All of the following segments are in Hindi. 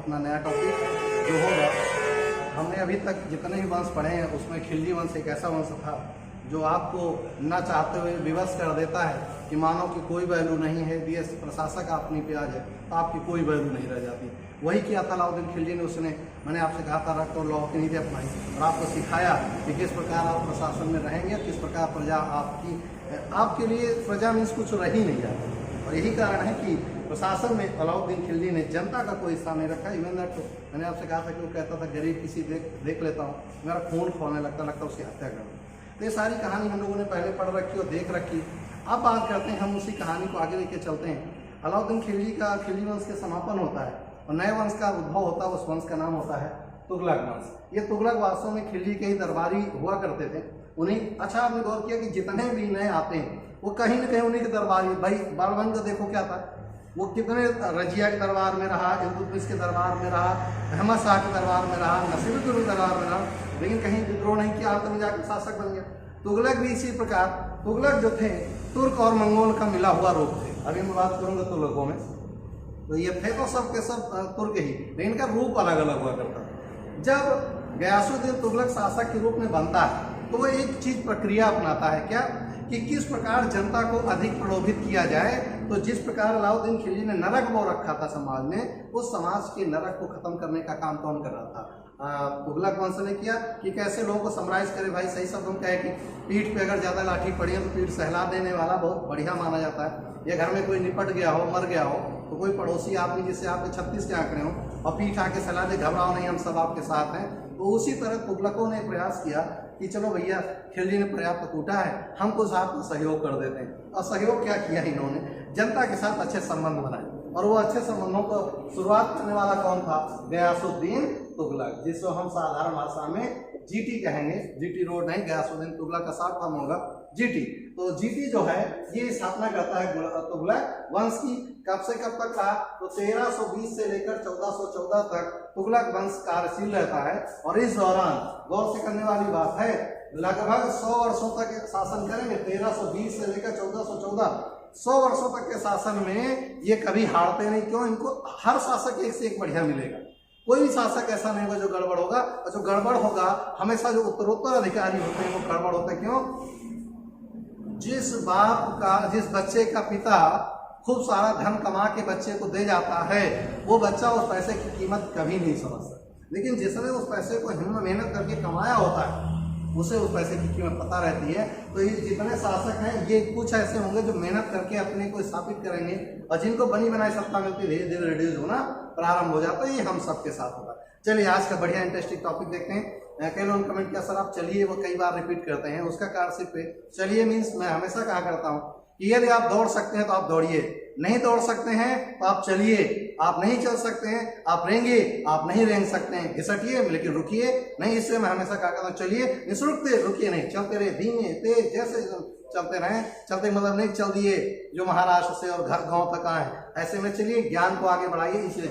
अपना नया टॉपिक जो होगा। हमने अभी तक जितने भी वंश पढ़े हैं उसमें खिलजी वंश एक ऐसा वंश था जो आपको न चाहते हुए विवश कर देता है कि मानव की कोई वैल्यू नहीं है, देश प्रशासक अपनी प्याज है तो आपकी कोई वैल्यू नहीं रह जाती। वही किया था अलाउद्दीन खिलजी ने। उसने, मैंने आपसे कहा था, रक्त और लौह की नीति अपनाई और आपको सिखाया कि किस प्रकार आप प्रशासन में रहेंगे, किस प्रकार प्रजा आपके लिए प्रजा मीन्स कुछ रह ही नहीं जाता। और यही कारण है कि प्रशासन में अलाउद्दीन खिलजी ने जनता का कोई स्थान नहीं रखा। इवन दैट मैंने आपसे कहा था कि वो कहता था गरीब किसी देख लेता हूँ मेरा खून खोने लगता उसकी हत्या कर दूँ। तो ये सारी कहानी हम लोगों ने पहले पढ़ रखी और देख रखी। अब बात करते हैं, हम उसी कहानी को आगे लेके चलते हैं। अलाउद्दीन खिलजी का खिलजी वंश के समापन होता है और नए वंश का उद्भव होता है। उस वंश का नाम होता है तुगलक वंश। ये तुगलक वास्तव में खिलजी के ही दरबारी हुआ करते थे। उन्हीं, अच्छा आपने गौर किया कि जितने भी नए आते हैं वो कहीं ना कहीं उन्हीं के दरबारी। भाई बालबन का देखो क्या था, वो कितने रजिया के दरबार में रहा, इल्तुतमिश के दरबार में रहा, अहमद शाह के दरबार में रहा, नसीरुद्दीन के दरबार में रहा, लेकिन कहीं विद्रोह नहीं किया, अंत में जाकर शासक बन गया। तुगलक भी इसी प्रकार, तुगलक जो थे तुर्क और मंगोल का मिला हुआ रूप थे। अभी मैं बात करूंगा तुगलकों में, तो ये थे तो सब के सब तुर्क ही, लेकिन इनका रूप अलग अलग हुआ करता था। जब गयासुद्दीन तुगलक शासक के रूप में बनता है तो वो एक चीज प्रक्रिया अपनाता है, क्या कि किस प्रकार जनता को अधिक प्रलोभित किया जाए। तो जिस प्रकार अलाउद्दीन खिलजी ने नरक बो रखा था समाज में, उस समाज के नरक को खत्म करने का काम कौन कर रहा था? तुगलक वंश ने किया कि कैसे लोगों को समराइज करे। भाई सही शब्द में कहे कि पीठ पे अगर ज़्यादा लाठी पड़ी है तो पीठ सहला देने वाला बहुत बढ़िया माना जाता है। ये घर में कोई निपट गया हो, मर गया हो, तो कोई पड़ोसी आदमी जिससे आपके 36 के आंकड़े हो और पीठ आके सलाह दे, घबराओ नहीं, हम सब आपके साथ हैं। तो उसी तरह तुगलकों ने प्रयास किया कि चलो भैया खिलजी ने पर्याप्त कूटा है, हमको साथ में सहयोग कर देते हैं। और सहयोग क्या किया इन्होंने? जनता के साथ अच्छे संबंध बनाए। और वो अच्छे संबंधों को शुरुआत करने वाला कौन था? गयासुद्दीन तुगलक, जिसको हम साधारण भाषा में जीटी कहेंगे। जीटी रोड नहीं, गयासुद्दीन तुगलक का शॉर्ट फॉर्म होगा जीटी। तो जीटी जो है ये स्थापना करता है तुगलक वंश की। कब से कब तक था? तो 1320 से लेकर 1414 तक तुगलक वंश कार्यशील रहता है। और इस दौरान गौर से करने वाली बात है, लगभग 100 वर्षों तक शासन करेंगे। 1320 से लेकर 1414, 100 वर्षों तक के शासन में ये कभी हारते नहीं। क्यों? इनको हर शासक एक से एक बढ़िया मिलेगा। कोई भी शासक ऐसा नहीं होगा जो गड़बड़ होगा, और जो गड़बड़ होगा हमेशा जो उत्तरोत्तर अधिकारी होते हैं वो गड़बड़ होता है। क्यों? जिस बच्चे का पिता खूब सारा धन कमा के बच्चे को दे जाता है, वो बच्चा उस पैसे की कीमत कभी नहीं समझता। लेकिन जिसने उस पैसे को हिम्मत मेहनत करके कमाया होता है उसे उस पैसे की कीमत पता रहती है। तो ये जितने शासक हैं ये कुछ ऐसे होंगे जो मेहनत करके अपने को स्थापित करेंगे, और जिनको बनी बनाई सत्ता मिलती धीरे धीरे रिड्यूस होना प्रारंभ हो जाता है। ये हम सबके साथ होगा। चलिए आज का बढ़िया इंटरेस्टिंग टॉपिक देखते हैं। कई लोगों ने कमेंट किया सर आप चलिए, वो कई बार रिपीट करते हैं, उसका कारण सिर्फ चलिए मीन्स मैं हमेशा कहा करता हूँ कि यदि आप दौड़ सकते हैं तो आप दौड़िए, नहीं दौड़ सकते हैं तो आप चलिए, आप नहीं चल सकते हैं आप रेंगे, आप नहीं रेंग सकते हैं घिसटिए लेकिन रुकिए नहीं। इससे मैं हमेशा कहा करता हूँ चलिए मीन्स रुकते, रुकिए नहीं, चलते रहे, धीमे तेज जैसे चलते रहें। चलते मतलब नहीं चल दिए जो महाराष्ट्र से और घर गांव तक आए, ऐसे में चलिए, ज्ञान को आगे बढ़ाइए। इसलिए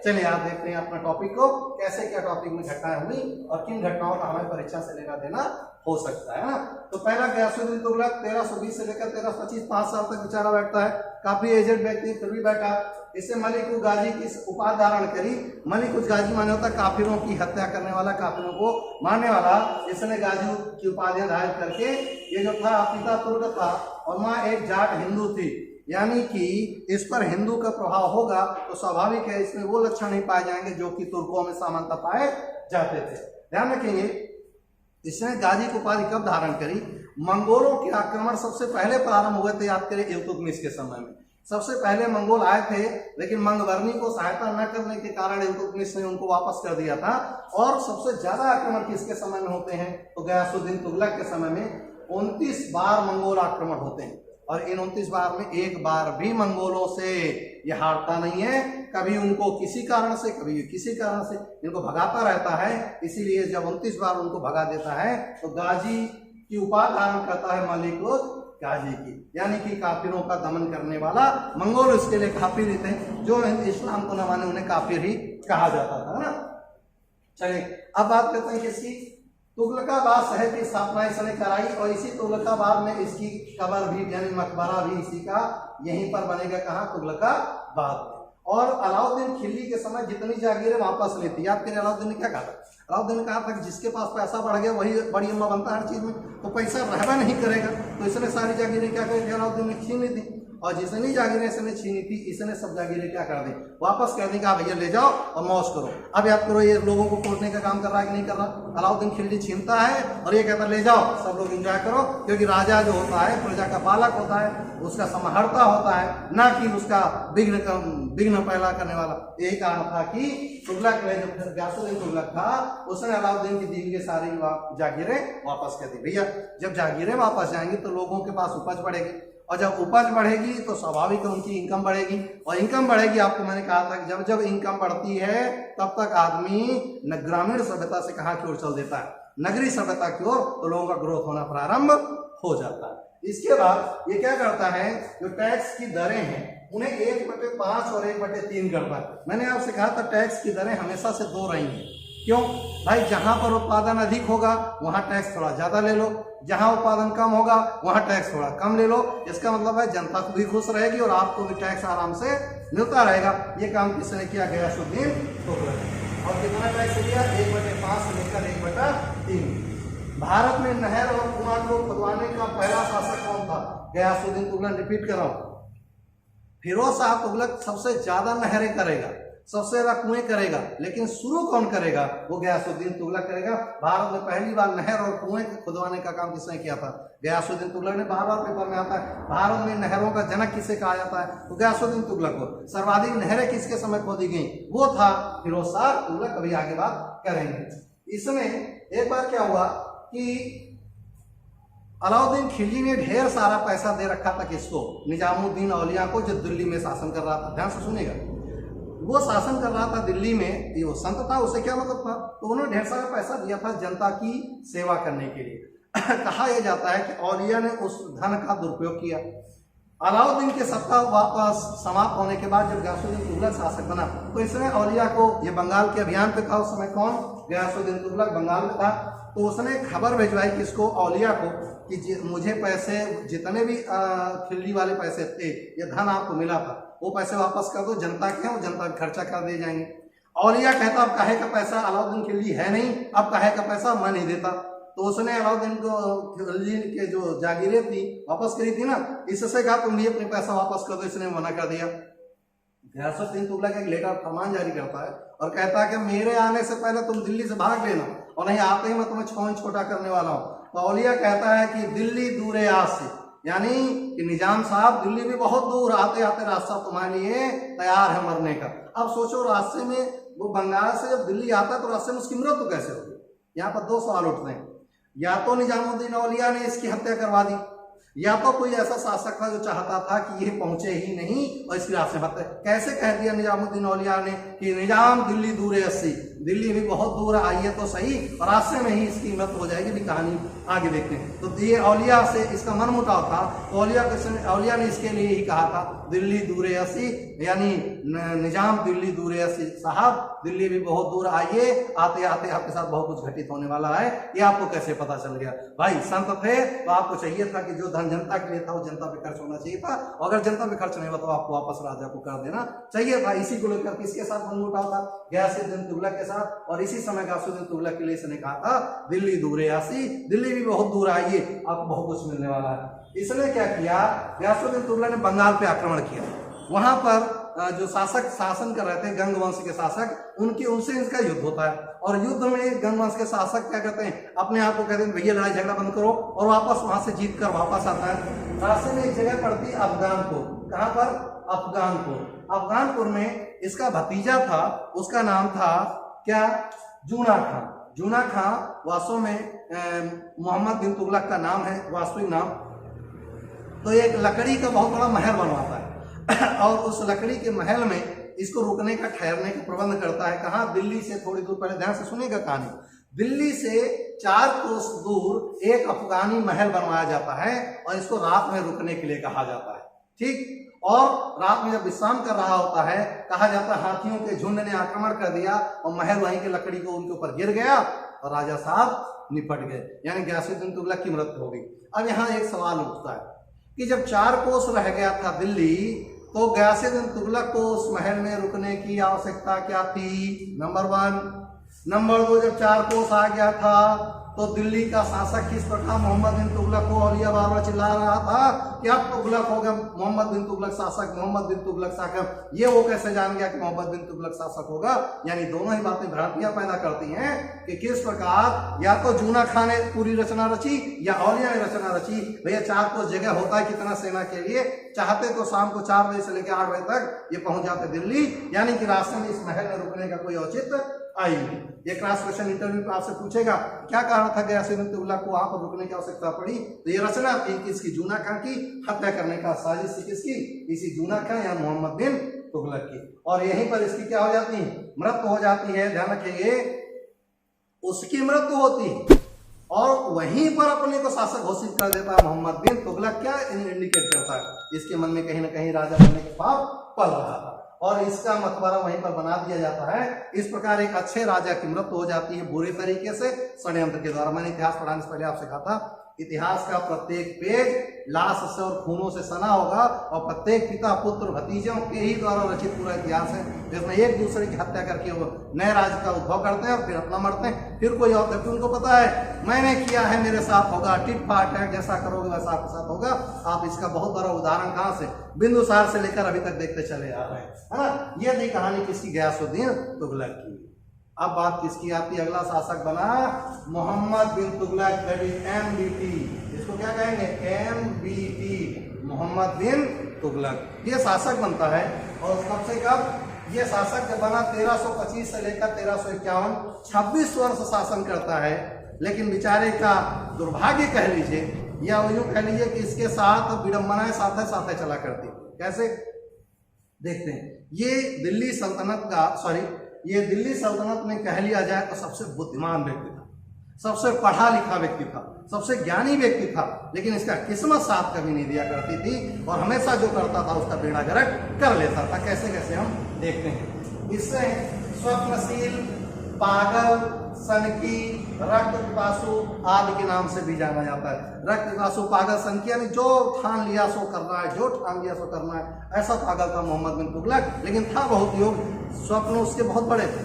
चलिए आप देखते हैं अपना टॉपिक को, कैसे क्या टॉपिक में घटनाएं हुई और किन घटनाओं का हमें परीक्षा से लेना देना हो सकता है ना। तो पहला गयासुद्दीन तुगलक 1320 से लेकर 1325, 5 साल तक बेचारा बैठता है। काफी एजेड व्यक्ति फिर भी बैठा। इससे मलिक उज गाजी की उपाधि धारण करी। मलिक उज गाजी माने होता काफिरों की हत्या करने वाला, काफिरों को मारने वाला। इसने गाजी की उपाधियां धारण करके, ये जो था पिता तुर्क था और माँ एक जाट हिंदू थी, यानी कि इस पर हिंदू का प्रभाव होगा तो स्वाभाविक है इसमें वो लक्षण नहीं पाए जाएंगे जो कि तुर्कों में सामान्यतः पाए जाते थे। ध्यान रखेंगे, इसने गाजी की उपाधि कब धारण करी? मंगोलों के आक्रमण सबसे पहले प्रारंभ हुए थे, याद करें, इल्तुतमिश के समय में। सबसे पहले मंगोल आए थे, लेकिन मंगवर्णी को सहायता न करने के कारण इल्तुतमिश ने उनको वापस कर दिया था। और सबसे ज्यादा आक्रमण किसके समय में होते हैं? तो गयासुद्दीन तुगलक के समय में 29 बार मंगोल आक्रमण होते हैं। और इन 29 बार में एक बार भी मंगोलों से ये हारता नहीं है। कभी उनको किसी कारण से, कभी किसी कारण से इनको भगाता रहता है। इसीलिए जब 29 बार उनको भगा देता है तो गाजी की उपाधि धारण करता है मलिक उज गाजी की, यानी कि काफिरों का दमन करने वाला। मंगोल उसके लिए काफिर ही थे, जो इस्लाम को न माने उन्हें काफिर ही कहा जाता था ना। चलिए अब बात करते हैं किसकी? तुगलकाबाद शहर की स्थापना इसने कराई और इसी तुगलकाबाद में इसकी कब्र भी यानी मकबरा भी इसी का यहीं पर बनेगा। कहाँ? तुगलकाबाद में। और अलाउद्दीन खिलजी के समय जितनी जागीरें वापस लेती, याद करिए अलाउद्दीन ने क्या कहा था? अलाउद्दीन ने कहा था कि जिसके पास पैसा बढ़ गया वही बड़ी अम्मा बनता है हर चीज में, तो पैसा रहबा नहीं करेगा, तो इसने सारी जागीरें क्या करी थी? अलाउद्दीन ने छीन ली थी, और जितनी जागीरें इसने छीनी थी इसने सब जागीरें क्या कर दी? वापस कर दी, कहा भैया ले जाओ और मौज करो। अब याद करो ये लोगों को कोटने का काम कर रहा है कि नहीं कर रहा? अलाउद्दीन खिलजी छीनता है और ये कहता है ले जाओ सब लोग एंजॉय करो, क्योंकि राजा जो होता है प्रजा का पालक होता है, उसका समाहर्ता होता है, ना कि उसका विघ्न पैदा करने वाला। यही कारण था कि तुगलक में जब गयासुद्दीन तुगलक था उसने अलाउद्दीन की दी हुई सारी जागीरें वापस कर दी। भैया जब जागीरें वापस जाएंगी तो लोगों के पास उपज बढ़ेगी, और जब उपज बढ़ेगी तो स्वाभाविक उनकी इनकम बढ़ेगी, और इनकम बढ़ेगी, आपको मैंने कहा था कि जब जब इनकम बढ़ती है तब तक आदमी ग्रामीण सभ्यता से कहाँ की ओर चल देता है? नगरीय सभ्यता की ओर, तो लोगों का ग्रोथ होना प्रारंभ हो जाता है। इसके बाद ये क्या करता है, जो टैक्स की दरें हैं उन्हें 1/5 और 1/3 करता है। मैंने आपसे कहा था टैक्स की दरें हमेशा से 2 रही हैं। क्यों भाई? जहां पर उत्पादन अधिक होगा वहां टैक्स थोड़ा ज्यादा ले लो, जहां उत्पादन कम होगा वहां टैक्स थोड़ा कम ले लो। इसका मतलब है जनता को भी खुश रहेगी और आपको भी टैक्स आराम से मिलता रहेगा। ये काम किसने किया? गयासुद्दीन तुगलक। और कितना टैक्स लिया? 1/5 से लेकर 1/3। भारत में नहर और कुआं को खुदवाने का पहला शासक कौन था? गयासुद्दीन तुगलक। रिपीट कर रहा हूं, फिरोज शाह तुगलक सबसे ज्यादा नहरें करेगा, सबसे ज्यादा कुएं करेगा, लेकिन शुरू कौन करेगा? वो गयासुद्दीन तुगलक करेगा। भारत में पहली बार नहर और कुएं खुदवाने का काम किसने किया था? गयासुद्दीन तुगलक ने। बार बार पेपर में आता है भारत में नहरों का जनक किसे कहा जाता है? तो गयासुद्दीन तुगलक को। सर्वाधिक नहरें किसके समय खोदी गई? वो था फिरोज शाह तुगलक। कभी आगे बात करेंगे। इसमें एक बार क्या हुआ कि अलाउद्दीन खिलजी ने ढेर सारा पैसा दे रखा था किसको? निजामुद्दीन औलिया को, जो दिल्ली में शासन कर रहा था। ध्यान से सुनिएगा, वो शासन कर रहा था दिल्ली में, ये वो संत था, उसे क्या मतलब था? तो उन्होंने ढेर सारा पैसा दिया था जनता की सेवा करने के लिए। कहा यह जाता है कि औलिया ने उस धन का दुरुपयोग किया। अलाउद्दीन की सत्ता वापस समाप्त होने के बाद जब गयासुद्दीन तुगलक शासक बना तो इसने औलिया को, ये बंगाल के अभियान पे था उस समय, कौन? गयासुद्दीन तुगलक बंगाल में था, तो उसने खबर भिजवाई किसको? औलिया को, कि मुझे पैसे जितने भी खिलजी वाले पैसे थे, ये धन आपको मिला था, वो पैसे वापस कर दो, जनता के हैं, वो जनता खर्चा कर दिए जाएंगे। औलिया कहता अब काहे का पैसा? अलाउद्दीन खिलजी है नहीं, अब काहे का पैसा? मैं नहीं देता। तो उसने अलाउद्दीन को खिलजी के जो जागीरें थी वापस करी थी ना, इससे कहा तुम भी अपने पैसा वापस कर दो, इसने मना कर दिया। गयासुद्दीन तुगलक एक लेटर फरमान जारी करता है और कहता है कि मेरे आने से पहले तुम दिल्ली से भाग लेना, और नहीं आते ही मैं तुम्हें छौन छोटा करने वाला हूँ। तो औलिया कहता है कि दिल्ली दूरे आज से, यानी कि निजाम साहब दिल्ली भी बहुत दूर, आते आते रास्ता तुम्हारे लिए तैयार है मरने का। अब सोचो रास्ते में वो बंगाल से जब दिल्ली आता है तो रास्ते में उसकी मृत्यु कैसे होगी? यहाँ पर 2 सवाल उठते हैं। या तो निजामुद्दीन औलिया ने इसकी हत्या करवा दी, या तो कोई ऐसा शासक था जो चाहता था कि ये पहुंचे ही नहीं और इसकी रास्ते हत्या। कैसे कह दिया निजामुद्दीन औलिया ने कि निजाम दिल्ली दूरे 80, दिल्ली भी बहुत दूर है, आइए तो सही, और रास्ते में ही इसकी मृत्यु हो जाएगी। भी कहानी आगे देखते हैं। तो ये औलिया से इसका मन मुटाव था, तो औलिया ने इसके लिए ही कहा था दिल्ली दूरे 80, यानी निजाम दिल्ली दूरे 80, साहब दिल्ली भी बहुत दूर, आइए, आते आते आपके साथ बहुत कुछ घटित होने वाला है। ये आपको कैसे पता चल गया? भाई संत थे तो आपको चाहिए था कि जो धन जनता के लिए था वो जनता पे खर्च होना चाहिए था, और अगर जनता पे खर्च नहीं हुआ तो आपको वापस राजा को कर देना चाहिए था। इसी को लेकर किसके साथ मन मुटाव था? गयासुद्दीन तुगलक के साथ। और इसी समय गयासुद्दीन तुगलक के लिए इसने कहा था दिल्ली दूरे 80, दिल्ली भी बहुत दूर, आइए, आपको बहुत कुछ मिलने वाला है। इसने क्या किया? गयासुद्दीन तुगलक ने बंगाल पे आक्रमण किया। वहां पर जो शासक शासन कर रहे थे, गंग वंश के शासक, उनसे इसका युद्ध होता है, और युद्ध में गंग वंश के शासक क्या कहते हैं? अपने आप को कहते हैं भैया लड़ाई झगड़ा बंद करो, और वापस वहां से जीत कर वापस आता है। रास्ते में एक जगह पड़ती अफगानपुर। कहां पर? अफगानपुर। अफगानपुर में इसका भतीजा था, उसका नाम था क्या? जूना खां। जूना खां वास्तव में मोहम्मद बिन तुगलक का नाम है, वास्तविक नाम। तो एक लकड़ी का बहुत बड़ा महल बनवाता है और उस लकड़ी के महल में इसको रुकने का, ठहरने का प्रबंध करता है। कहाँ? दिल्ली से थोड़ी दूर, पहले ध्यान से सुनिएगा कहानी। दिल्ली से 4 कोस दूर एक अफगानी महल बनवाया जाता है और इसको रात में रुकने के लिए कहा जाता है। ठीक, और रात में जब विश्राम कर रहा होता है, कहा जाता है हाथियों के झुंड ने आक्रमण कर दिया और महल वहीं के लकड़ी को उनके ऊपर गिर गया और राजा साहब निपट गए, यानी गयासुद्दीन तुगलक की मृत्यु हो गई। अब यहाँ एक सवाल उठता है कि जब 4 कोस रह गया था दिल्ली, तो गयासुद्दीन तुगलक को उस महल में रुकने की आवश्यकता क्या थी? नंबर 1। नंबर 2, जब 4 कोस आ गया था तो दिल्ली का शासक किस प्रकार मोहम्मद बिन तुगलक को, और यह बार बार चिल्ला रहा था कि अब तुगलक हो गया, मोहम्मद बिन तुगलक शासक, मोहम्मद बिन तुगलक शासक। ये वो कैसे जान गया कि मोहम्मद बिन तुगलक शासक होगा? यानी दोनों ही बातें भ्रांतियां पैदा करती हैं कि किस प्रकार या तो जूना खान ने पूरी रचना रची या औलिया ने रचना रची। भैया 4 कोस जगह होता है कितना सेना के लिए? चाहते तो शाम को 4 बजे से लेकर 8 बजे तक ये पहुंच जाते दिल्ली, यानी कि रास्ते में इस महल में रुकने का कोई औचित्य आई नहीं। ये क्रॉस क्वेश्चन इंटरव्यू पे आपसे पूछेगा क्या कारण था गयासुद्दीन तुगलक को वहां पर रुकने की आवश्यकता पड़ी? तो ये रचना थी किसकी? जूना खान की हत्या करने का साजिश थी। किसकी? इसी जूना खान या मोहम्मद बिन तुगलक की। और यहीं पर इसकी क्या हो जाती है? मृत्यु हो जाती है। ध्यान रखिए, उसकी मृत्यु होती है और वहीं पर अपने को शासक घोषित कर देता है मोहम्मद बिन तुगलक। क्या इंडिकेट करता है? इसके मन में कहीं ना कहीं राजा बनने के पाप पल रहा था और इसका मकबरा वहीं पर बना दिया जाता है। इस प्रकार एक अच्छे राजा की मृत्यु हो जाती है बुरे तरीके से, षड्यंत्र के द्वारा। मैंने इतिहास पढ़ाने से पहले आपसे कहा था इतिहास का प्रत्येक पेज लाश से और खूनों से सना होगा और प्रत्येक पिता पुत्र भतीजों के ही द्वारा रचित पूरा इतिहास है, जिसमें एक दूसरे की हत्या करके वो नए राज्य का उद्भव करते हैं और फिर अपना मरते हैं, फिर कोई और, जबकि उनको पता है मैंने किया है, मेरे साथ होगा, टिट फाट है, जैसा करोगे वैसा आपके साथ होगा। आप इसका बहुत बड़ा उदाहरण कहाँ से? बिंदुसार से लेकर अभी तक देखते चले आ रहे हैं, है ना। ये थी कहानी किसकी? गयासुद्दीन तुगलक की। अब बात किसकी आती है? अगला शासक बना मोहम्मद बिन तुगलक, दैट इज MBT। इसको क्या कहेंगे? MBT, मोहम्मद बिन तुगलक। ये शासक बनता है और कब से कब? ये शासक जब बना 1325 से लेकर 1351, 26 वर्ष शासन करता है। लेकिन बेचारे का दुर्भाग्य कह लीजिए या यूं कह लीजिए कि इसके साथ विडंबनाएं साथ साथ चला करती। कैसे? देखते हैं। ये दिल्ली सल्तनत में कह लिया जाए तो सबसे बुद्धिमान व्यक्ति था, सबसे पढ़ा लिखा व्यक्ति था, सबसे ज्ञानी व्यक्ति था, लेकिन इसका किस्मत साथ कभी नहीं दिया करती थी और हमेशा जो करता था उसका बेड़ा गर्क कर लेता था। कैसे कैसे हम देखते हैं। इससे स्वप्नशील, पागल, सनकी, रक्त पिपासु आदि के नाम से भी जाना जाता है। रक्त पिपासु, पागल, सनकी यानी जो ठान लिया सो करना है, जो ठान लिया सो करना है, ऐसा पागल था मोहम्मद बिन तुगलक। लेकिन था बहुत योग, स्वप्न उसके बहुत बड़े थे,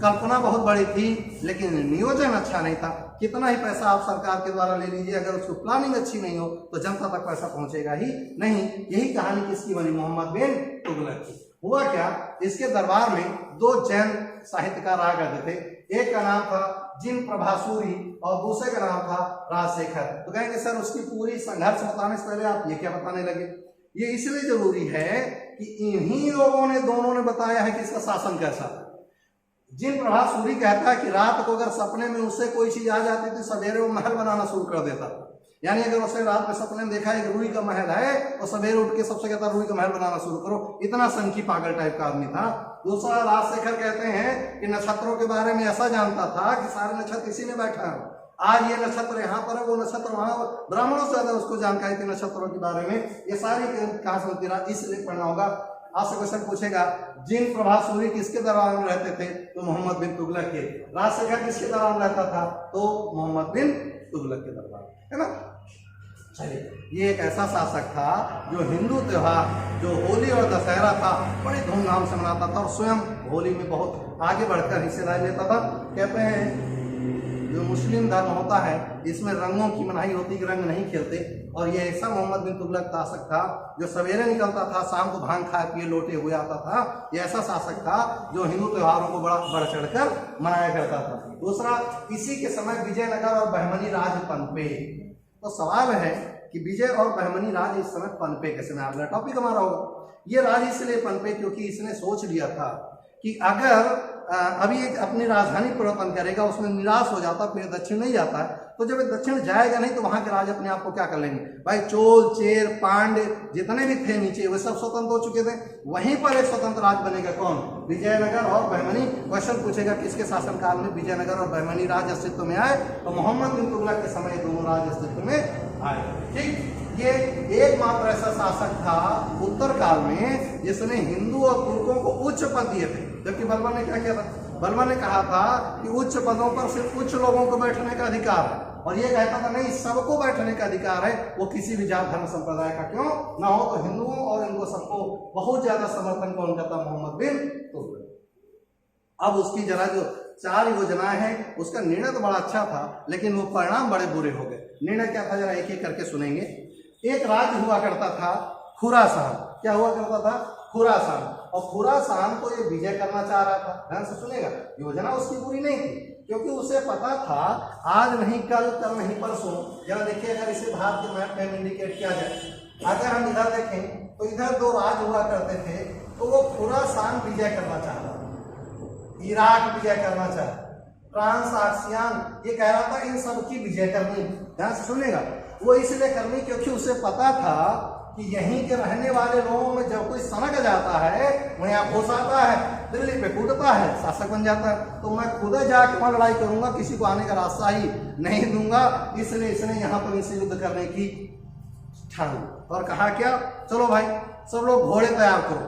कल्पना बहुत बड़ी थी, लेकिन नियोजन अच्छा नहीं था। कितना ही पैसा आप सरकार के द्वारा ले लीजिए, अगर उसकी प्लानिंग अच्छी नहीं हो तो जनता तक पैसा पहुंचेगा ही नहीं। यही कहानी किसकी बनी? मोहम्मद बिन तुगलक की। हुआ क्या? इसके दरबार में 2 जैन साहित्यकार आ गए थे। एक का नाम था जिन प्रभासूरी और दूसरे का नाम था राजशेखर। तो कहेंगे सर उसकी पूरी संघर्ष बताने से पहले आप ये क्या बताने लगे? ये इसलिए जरूरी है कि इन्हीं लोगों ने, दोनों ने बताया है कि इसका शासन कैसा था। जिन प्रभासूरी कहता है कि रात को अगर सपने में उससे कोई चीज आ जाती थी, सवेरे वो महल बनाना शुरू कर देता था। यानी अगर उसने रात में सपने में देखा है कि रुई का महल है तो सवेरे उठ के सबसे कहता रुई का महल बनाना शुरू करो। इतना सनकी पागल टाइप का आदमी था। दूसरा राजशेखर कहते हैं कि नक्षत्रों के बारे में ऐसा जानता था कि सारे नक्षत्र इसी में बैठा है, आज ये नक्षत्र यहाँ पर है, वो नक्षत्र वहां, ब्राह्मणों से ज्यादा उसको जानकारी थी नक्षत्रों के बारे में। ये सारी कहां से होती रहा, इसलिए पढ़ना होगा। आपसे क्वेश्चन पूछेगा जिन प्रभासूरी किसके दरबार में रहते थे? तो मोहम्मद बिन तुगलक के। राजशेखर किसके दरबार में रहता था? तो मोहम्मद बिन तुगलक के दरबार, है ना। चलिए, ये एक ऐसा शासक था जो हिंदू त्योहार जो होली और दशहरा था बड़े धूमधाम से मनाता था और स्वयं होली में बहुत आगे बढ़कर हिस्सेदारी लेता था। कहते हैं जो मुस्लिम धर्म होता है इसमें रंगों की मनाही होती कि रंग नहीं खेलते, और ये ऐसा मोहम्मद बिन तुगलक शासक था जो सवेरे निकलता था, शाम को भांग खा पिए लोटे हुए आता था। ये ऐसा शासक था जो हिंदू त्योहारों को बड़ा बढ़ चढ़कर मनाया करता था। दूसरा, इसी के समय विजयनगर और बहमनी राज पनपे। तो सवाल है कि विजय और बहमनी राज इस समय पनपे कैसे? में अगला टॉपिक हमारा होगा। ये राज इसलिए पनपे क्योंकि इसने सोच लिया था कि अगर अभी एक अपनी राजधानी परिवर्तन करेगा, उसमें निराश हो जाता, फिर दक्षिण नहीं जाता है, तो जब दक्षिण जाएगा नहीं तो वहां के राज अपने आप को क्या कर लेंगे? भाई चोल, चेर, पांड्य जितने भी थे नीचे वे सब स्वतंत्र हो चुके थे, वहीं पर एक स्वतंत्र राज बनेगा। कौन? विजयनगर और बहमनी। क्वेश्चन पूछेगा किसके शासनकाल में विजयनगर और बहमनी राज अस्तित्व में आए? तो मोहम्मद बिन तुगलक के समय दोनों राज अस्तित्व में आए। ठीक, ये एकमात्र ऐसा शासक था उत्तर काल में जिसने हिंदू और तुर्कों को उच्च पद दिए थे। जबकि बलबन ने क्या किया था? बलबन ने कहा था कि उच्च पदों पर सिर्फ उच्च लोगों को बैठने का अधिकार है और ये कहता था नहीं, सबको बैठने का अधिकार है, वो किसी भी जात धर्म संप्रदाय का क्यों ना हो। तो हिंदुओं और इनको सबको बहुत ज्यादा समर्थन कौन करता, मोहम्मद बिन तुगलक। अब उसकी जरा जो 4 योजनाएं हैं, उसका निर्णय तो बड़ा अच्छा था, लेकिन वो परिणाम बड़े बुरे हो गए। निर्णय क्या था, जरा एक एक करके सुनेंगे। एक राज्य हुआ करता था खुरासान। क्या हुआ करता था, खुरासान। और खुरासान को ये विजय करना चाह रहा था। ध्यान से सुनेगा, योजना उसकी पूरी नहीं थी, क्योंकि उसे पता था आज नहीं कल, कल नहीं परसों। जरा देखिए, अगर इसे भारत के मैप में इंडिकेट किया जाए, अगर हम इधर देखें तो इधर 2 राज्य हुआ करते थे, तो वो खुरासान विजय करना चाह रहा, इराक विजय करना चाह रहा, ट्रांसआक्सियन, ये कह रहा था इन सब की विजय करनी। ध्यान से सुनेगा, वो इसलिए करनी क्योंकि उसे पता था कि यहीं के रहने वाले लोगों में जब कोई सनक जाता है, वहीं आप घुस आता है, दिल्ली पे कूदता है, शासक बन जाता है, तो मैं खुद जाके वहां लड़ाई करूंगा, किसी को आने का रास्ता ही नहीं दूंगा। इसलिए इसने यहाँ पर इनसे युद्ध करने की ठानी और कहा क्या, चलो भाई सब लोग घोड़े तैयार करो,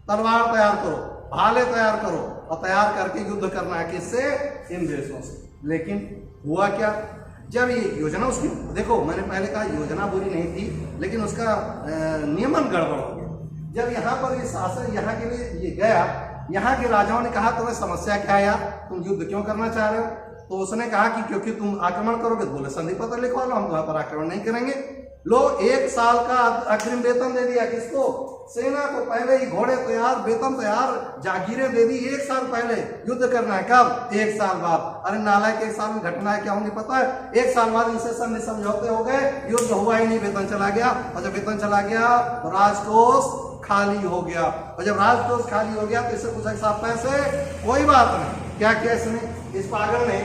तलवार तैयार करो, भाले तैयार करो, और तैयार करके युद्ध करना है किससे, इन देशों से। लेकिन हुआ क्या, जब ये योजना उसकी, देखो मैंने पहले कहा योजना बुरी नहीं थी, लेकिन उसका नियमन गड़बड़ हो गया। जब यहाँ पर ये शासन यहाँ के लिए ये गया, यहाँ के राजाओं ने कहा तुम्हें समस्या क्या है यार, तुम युद्ध क्यों करना चाह रहे हो। तो उसने कहा कि क्योंकि तुम आक्रमण करोगे, तो बोले संधि पत्र लिखवा लो, हम तुम्हारे पर आक्रमण नहीं करेंगे। लो 1 साल का अग्रिम वेतन दे दिया, किसको, सेना को। पहले ही घोड़े तैयार, वेतन तैयार, जागीरें दे दी। 1 साल पहले युद्ध करना है, कब, 1 साल बाद। अरे नालायक, 1 साल में घटना है क्या होंगी पता है, 1 साल बाद इनसे संधि समझौते हो गए, युद्ध हुआ ही नहीं, वेतन चला गया। और जब वेतन चला गया तो राजकोष खाली हो गया, और जब राजकोष खाली हो गया तो इससे पूछा साहब पैसे, कोई बात नहीं। क्या किया इसने, इस पागल ने,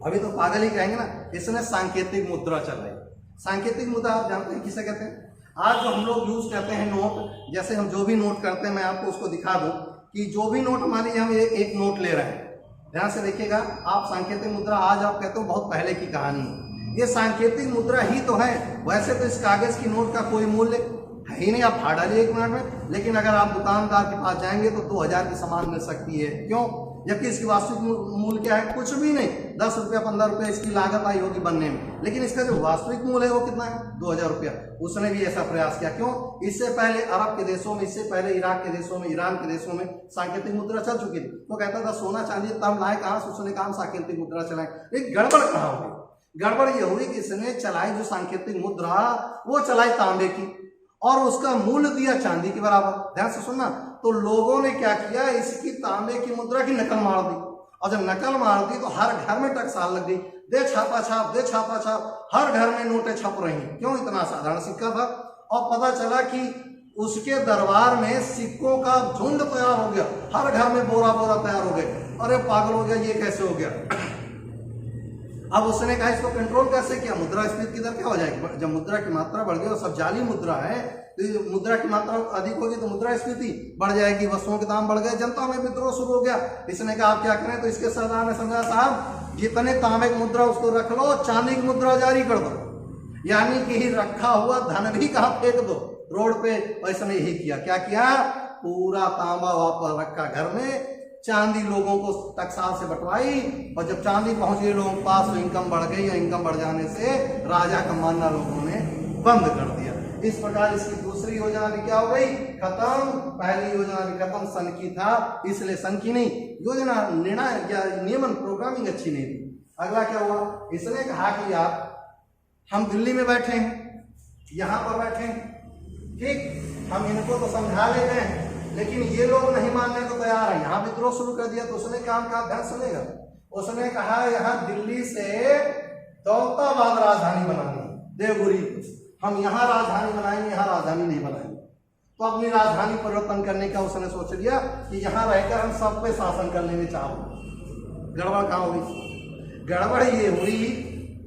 अभी तो पागल ही कहेंगे ना, इसने सांकेतिक मुद्रा चलाई। सांकेतिक मुद्रा आप जानते हैं किसे कहते हैं, आज जो हम लोग यूज करते हैं नोट, जैसे हम जो भी नोट करते हैं, मैं आपको उसको दिखा दूं कि जो भी नोट, मान लीजिए हम एक नोट ले रहे हैं, ध्यान से देखिएगा आप, सांकेतिक मुद्रा आज आप कहते हो बहुत पहले की कहानी है, ये सांकेतिक मुद्रा ही तो है। वैसे तो इस कागज की नोट का कोई मूल्य है ही नहीं, आप फाड़ डालिए 1 मिनट में, लेकिन अगर आप दुकानदार के पास जाएंगे तो 2000 की सामान मिल सकती है। क्यों, जबकि इसकी वास्तविक मूल्य क्या है, कुछ भी नहीं, 10 रुपया 15 रुपया इसकी लागत आई होगी बनने में, लेकिन इसका जो वास्तविक मूल्य है वो कितना है, 2000 रुपया। उसने भी ऐसा प्रयास किया। क्यों, इससे पहले अरब के देशों में, इससे पहले इराक के देशों में, ईरान के देशों में सांकेतिक मुद्रा चल चुकी थी। तो कहता था सोना चांदी तब लाए कहाँ से, उसने कहा सांकेतिक मुद्रा चलाए। लेकिन गड़बड़ कहाँ हो गई, गड़बड़ ये हुई कि इसने चलाई जो सांकेतिक मुद्रा, वो चलाई तांबे की, और उसका मूल्य दिया चांदी के बराबर। ध्यान से सुनना, तो लोगों ने क्या किया, इसकी तांबे की मुद्रा की नकल मार दी, और जब नकल मार दी तो हर घर में टकसाल लग गई, दे छापा छाप, दे छापा छाप, हर घर में नोटें छप रही। क्यों, इतना साधारण सिक्का था। और पता चला कि उसके दरबार में सिक्कों का झुंड तैयार हो गया, हर घर में बोरा बोरा तैयार हो गए। अरे पागल हो गया, ये कैसे हो गया। अब उसने कहा इसको कंट्रोल कैसे किया, मुद्रास्फीति की दर क्या हो जाएगी, जब मुद्रा की मात्रा बढ़ गई और सब जाली मुद्रा है, तो मुद्रा की मात्रा अधिक होगी तो मुद्रास्फीति बढ़ जाएगी, वस्तुओं के दाम बढ़ गए, जनता में विद्रोह शुरू हो गया। इसने कहा आप क्या करें, तो इसके सरदार ने समझा साहब जितने तांबे की मुद्रा उसको रख लो, चांदी की मुद्रा जारी कर दो, यानी कि रखा हुआ धन भी कहाँ फेंक दो, रोड पे। और इसने यही किया, क्या किया, पूरा तांबा वापस रखा घर में, चांदी लोगों को टकसाल से बंटवाई, और जब चांदी पहुंच गई लोगों के पास तो इनकम बढ़ गई, और इनकम बढ़ जाने से राजा का मानना लोगों ने बंद कर दिया। इस प्रकार इसकी दूसरी योजना भी क्या हो गई, खत्म। पहली योजना भी खत्म, सन की था, इसलिए सन की नहीं, योजना निर्णय या नियमन प्रोग्रामिंग अच्छी नहीं थी। अगला क्या हुआ, इसने कहा कि यार हम दिल्ली में बैठे हैं, यहाँ पर बैठे हैं, ठीक, हम इनको तो समझा लेते हैं, लेकिन ये लोग नहीं मानने को तैयार है, यहाँ विद्रोह शुरू कर दिया। तो उसने काम कहा, ध्यान सुनेगा, उसने कहा यहाँ दिल्ली से दौलताबाद राजधानी बनानी है, देवगिरी, हम यहाँ राजधानी बनाएंगे, यहाँ राजधानी नहीं बनाएंगे। तो अपनी राजधानी परिवर्तन करने का उसने सोच लिया कि यहाँ रहकर हम सब पे शासन कर लेंगे चाहो। गड़बड़ कहाँ हुई, गड़बड़ ये हुई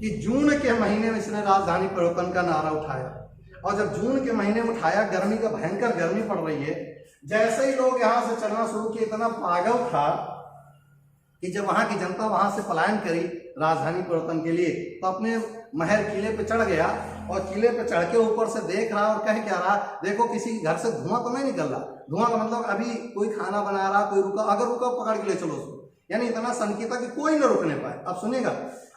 कि जून के महीने में इसने राजधानी परिवर्तन का नारा उठाया, और जब जून के महीने में उठाया, गर्मी का भयंकर गर्मी पड़ रही है, जैसे ही लोग यहाँ से चलना शुरू किए, इतना पागल था कि जब वहां की जनता वहां से पलायन करी राजधानी परिवर्तन के लिए, तो अपने महल किले पे चढ़ गया, और किले पे चढ़ के ऊपर से देख रहा और कह क्या रहा, देखो किसी घर से धुआं तो नहीं निकल रहा, धुआं का मतलब अभी कोई खाना बना रहा, कोई रुका, अगर रुका पकड़ के ले चलो उसको, यानी इतना सनकी था कि कोई न रुकने पाए। अब सुनिएगा,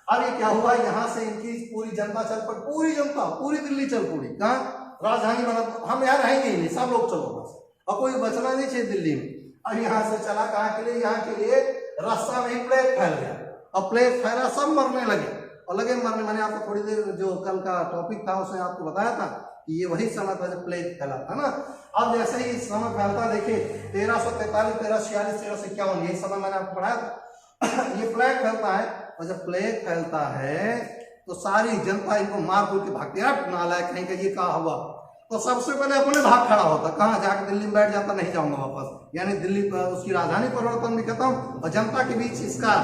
अब ये क्या हुआ, यहाँ से इनकी पूरी जनता चल पड़ी, पूरी जनता, पूरी दिल्ली चल पड़ी। कहाँ? राजधानी बना, हम यहाँ रहेंगे ही नहीं, सब लोग चलो बस, और कोई बचना नहीं चाहिए दिल्ली में। अब यहाँ से चला कहाँ के लिए? यहाँ के लिए रास्ता में प्लेग फैल गया, और प्लेग फैला, सब मरने लगे और लगे मरने। मैंने आपको थोड़ी देर जो कल का टॉपिक था उसमें आपको बताया था कि ये वही समय था जब प्लेग फैला था ना। अब जैसे ही समय फैलता, देखिए 1343, 1346, 1351, यही समय मैंने आपको पढ़ाया था। ये प्लेग फैलता है, और जब प्लेग फैलता है तो सारी जनता इनको मार कूट के भागती है, नालायक कहीं का, ये क्या हुआ। तो सबसे पहले अपने भाग खड़ा होता, कहाँ? जाकर दिल्ली में बैठ जाता, नहीं जाऊंगा वापस। यानी दिल्ली पर उसकी राजधानी परिवर्तन भी खत्म, और जनता के बीच इसका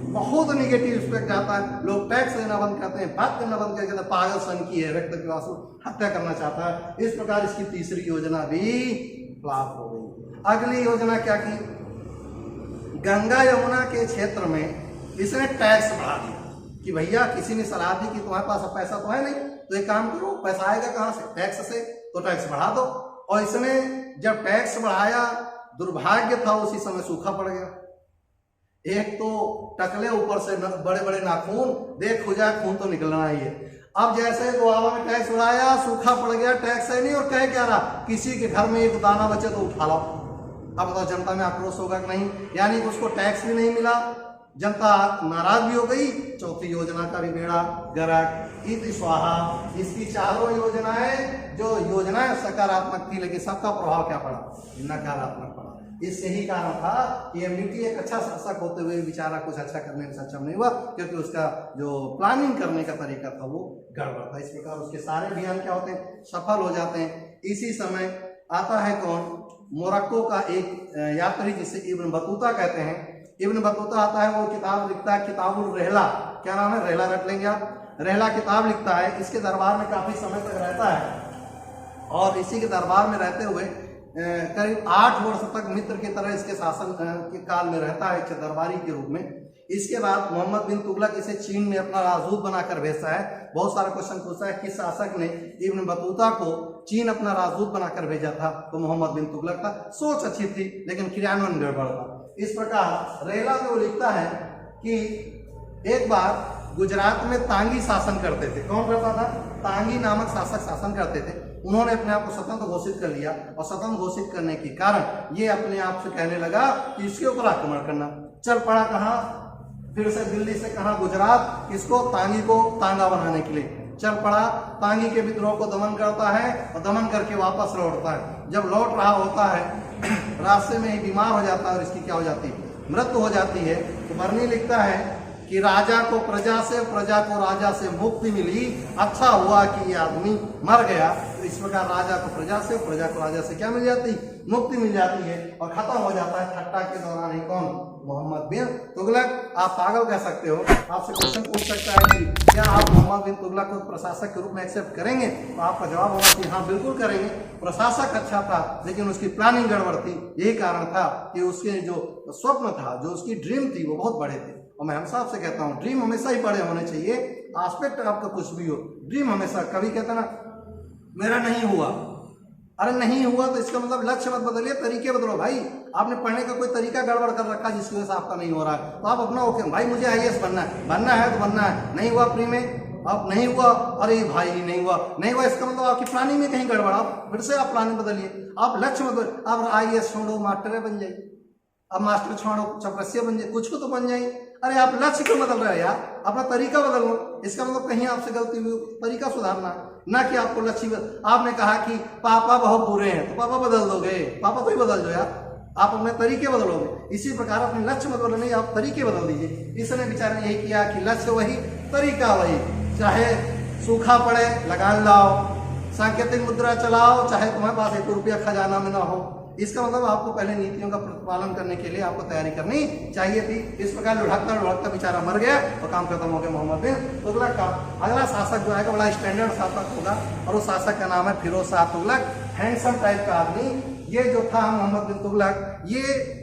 बहुत निगेटिव इफेक्ट जाता है। लोग टैक्स देना बंद करते हैं, बात करना बंद करके, पागल सन की है, व्यक्ति के वास्तु हत्या करना चाहता है। इस प्रकार इसकी तीसरी योजना भी फ्लॉप हो गई। अगली योजना क्या की? गंगा यमुना के क्षेत्र में इसने टैक्स बढ़ा दिया कि भैया किसी ने सलाह दी कि तुम्हारे पास पैसा तो है नहीं, तो एक काम करो, पैसा आएगा कहाँ से? टैक्स से, तो टैक्स बढ़ा दो। और इसने जब टैक्स बढ़ाया, दुर्भाग्य था उसी समय सूखा पड़ गया। एक तो टकले, ऊपर से बड़े बड़े नाखून, देख खुजा खून तो निकलना ही है। अब जैसे गोवा में टैक्स बढ़ाया, सूखा पड़ गया, टैक्स है नहीं, और कह क्या रहा, किसी के घर में एक दाना बचे तो उठा लो। अब बताओ जनता में आक्रोश होगा कि नहीं? यानी उसको टैक्स भी नहीं मिला, जनता नाराज भी हो गई। चौथी योजना का भी बेड़ा गर्क, इति स्वाहा। इसकी चारों योजनाएं, जो योजनाएं सकारात्मक थी, लेकिन सबका प्रभाव क्या पड़ा? नकारात्मक पड़ा। इससे ही कारण था कि एमडीटी एक अच्छा शासक होते हुए बेचारा कुछ अच्छा करने में सक्षम नहीं हुआ, क्योंकि उसका जो प्लानिंग करने का तरीका था वो गड़बड़ था। इस प्रकार उसके सारे अभियान क्या होते हैं? सफल हो जाते हैं। इसी समय आता है कौन? मोरक्को का एक यात्री जिसे इब्न बतूता कहते हैं। इब्न बतूता आता है, वो किताब लिखता है, किताबुल रहला। क्या नाम है? रहला रट लेंगे आप। रहला किताब लिखता है, इसके दरबार में काफी समय तक रहता है, और इसी के दरबार में रहते हुए करीब 8 वर्ष तक मित्र की तरह इसके शासन के काल में रहता है, दरबारी के रूप में। इसके बाद मोहम्मद बिन तुगलक इसे चीन में अपना राजदूत बनाकर भेजता है। बहुत सारा क्वेश्चन पूछता है किस शासक ने इब्न बतूता को चीन अपना राजदूत बनाकर भेजा था? तो मोहम्मद बिन तुगलक था। सोच अच्छी थी, लेकिन क्रियान्वयन गड़बड़ था। इस प्रकार रेला में वो लिखता है कि एक बार गुजरात में तांगी शासन करते थे। कौन करता था? तांगी नामक शासक शासन करते थे। उन्होंने अपने आप को स्वतंत्र घोषित कर लिया, और स्वतंत्र घोषित करने के कारण ये अपने आप से कहने लगा कि इसके ऊपर आक्रमण करना। चल पड़ा कहाँ? फिर से दिल्ली से कहाँ? गुजरात। किसको? तांगी को तांगा बनाने के लिए चल पड़ा। तांगी के विद्रोह को दमन करता है, और दमन करके वापस लौटता है। जब लौट रहा होता है, रास्ते में ही बीमार हो जाता है, और इसकी क्या हो जाती है? मृत्यु हो जाती है। तो बर्नी लिखता है कि राजा को प्रजा से, प्रजा को राजा से मुक्ति मिली, अच्छा हुआ कि ये आदमी मर गया। तो इस प्रकार राजा को प्रजा से, प्रजा को राजा से क्या मिल जाती? मुक्ति मिल जाती है, और खत्म हो जाता है ठट्टा के दौरान ही कौन? मोहम्मद बिन तुगलक। आप पागल कह सकते हो, आपसे क्वेश्चन पूछ सकता है कि क्या आप मोहम्मद बिन तुगलक को प्रशासक के रूप में एक्सेप्ट करेंगे? तो आपका जवाब होगा कि हाँ बिल्कुल करेंगे। प्रशासक अच्छा था, लेकिन उसकी प्लानिंग गड़बड़ थी। यही कारण था कि उसके जो स्वप्न था, जो उसकी ड्रीम थी, वो बहुत बड़े थे। और मैं हमेशा आपसे कहता हूँ, ड्रीम हमेशा ही बड़े होने चाहिए। एस्पेक्ट आपका कुछ भी हो, ड्रीम हमेशा, कभी कहता ना मेरा नहीं हुआ, अरे नहीं हुआ तो इसका मतलब लक्ष्य मत बदलिए, तरीके बदलो भाई। आपने पढ़ने का कोई तरीका गड़बड़ कर रखा जिसकी वजह से आपका नहीं हो रहा है, तो आप अपना ओके भाई मुझे आईएएस बनना है, बनना है तो बनना है। नहीं हुआ प्री में, अब नहीं हुआ, अरे भाई नहीं हुआ, नहीं हुआ इसका मतलब आपकी प्लानिंग में कहीं गड़बड़। आप फिर से आप प्लानिंग बदलिए, आप लक्ष्य मत, आप आईएएस छोड़ो मास्टर बन जाइए, अब मास्टर छोड़ो चपरसिया बन जाए, कुछ को तो बन जाए। अरे आप लक्ष्य क्यों बदल रहे हो यार? अपना तरीका बदल लो। इसका मतलब कहीं आपसे गलती हुई, तरीका सुधारना, ना कि आपको लक्ष्य। आपने कहा कि पापा बहुत बुरे हैं, तो पापा बदल दोगे? पापा को ही बदल दो यार, आप अपने तरीके बदलोगे। इसी प्रकार अपने लक्ष्य मत बदलो, नहीं आप तरीके बदल दीजिए। इसने बेचारे ने यही किया कि लक्ष्य वही, तरीका वही। चाहे सूखा पड़े लगान लाओ, सांकेतिक मुद्रा चलाओ, चाहे तुम्हारे पास 1 रुपया खजाना में ना हो। इसका मतलब आपको पहले नीतियों का प्रतिपालन करने के लिए आपको तैयारी करनी चाहिए थी। इस प्रकार लुढ़कता बेचारा मर गया और काम खत्म हो गया मोहम्मद बिन तुगलक का। अगला शासक जो आएगा बड़ा स्टैंडर्ड शासक होगा, और उस शासक का नाम है फिरोज शाह तुगलक। हैंडसम टाइप का आदमी ये जो था मोहम्मद बिन तुगलक, ये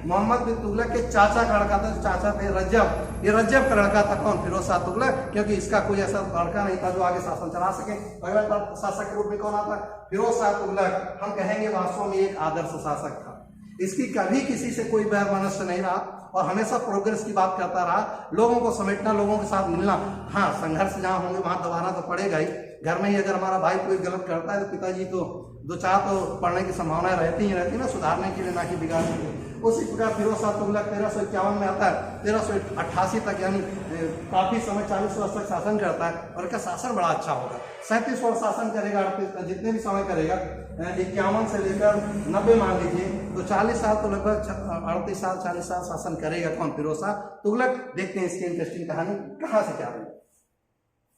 मोहम्मद बिन तुगलक के चाचा का लड़का था। चाचा थे रज्जब, ये रज्जब का लड़का था कौन? फिरोज शाह तुगलक, क्योंकि इसका कोई ऐसा लड़का नहीं था जो आगे शासन चला सके। पहला शासक के रूप में कौन आता? फिरोज शाह तुगलक। हम कहेंगे वास्तव में एक आदर्श शासक था। इसकी कभी किसी से कोई बैर मनुष्य नहीं रहा और हमेशा प्रोग्रेस की बात करता रहा, लोगों को समेटना, लोगों के साथ मिलना। हाँ, संघर्ष जहाँ होंगे वहां दबाना तो पड़ेगा ही। घर में ही अगर हमारा भाई कोई गलत करता है तो पिताजी तो दो चार तो पढ़ने की संभावना रहती ही रहती है ना, सुधारने के लिए, ना कि बिगाड़ने के लिए। उसी प्रकार फिरोज शाह तुगलक 1351 में आता है, 1388 तक, यानी काफी समय 40 वर्ष तक शासन करता है। और इसका शासन बड़ा अच्छा होगा, 37 वर्ष शासन करेगा, जितने भी समय करेगा, 51 से लेकर 90 मान लीजिए, तो 40 साल तो लगभग 38 साल 40 साल शासन करेगा कौन? फिरोज शाह तुगलक। देखते हैं इसकी इंटरेस्टिंग कहानी कहाँ से क्या बनी।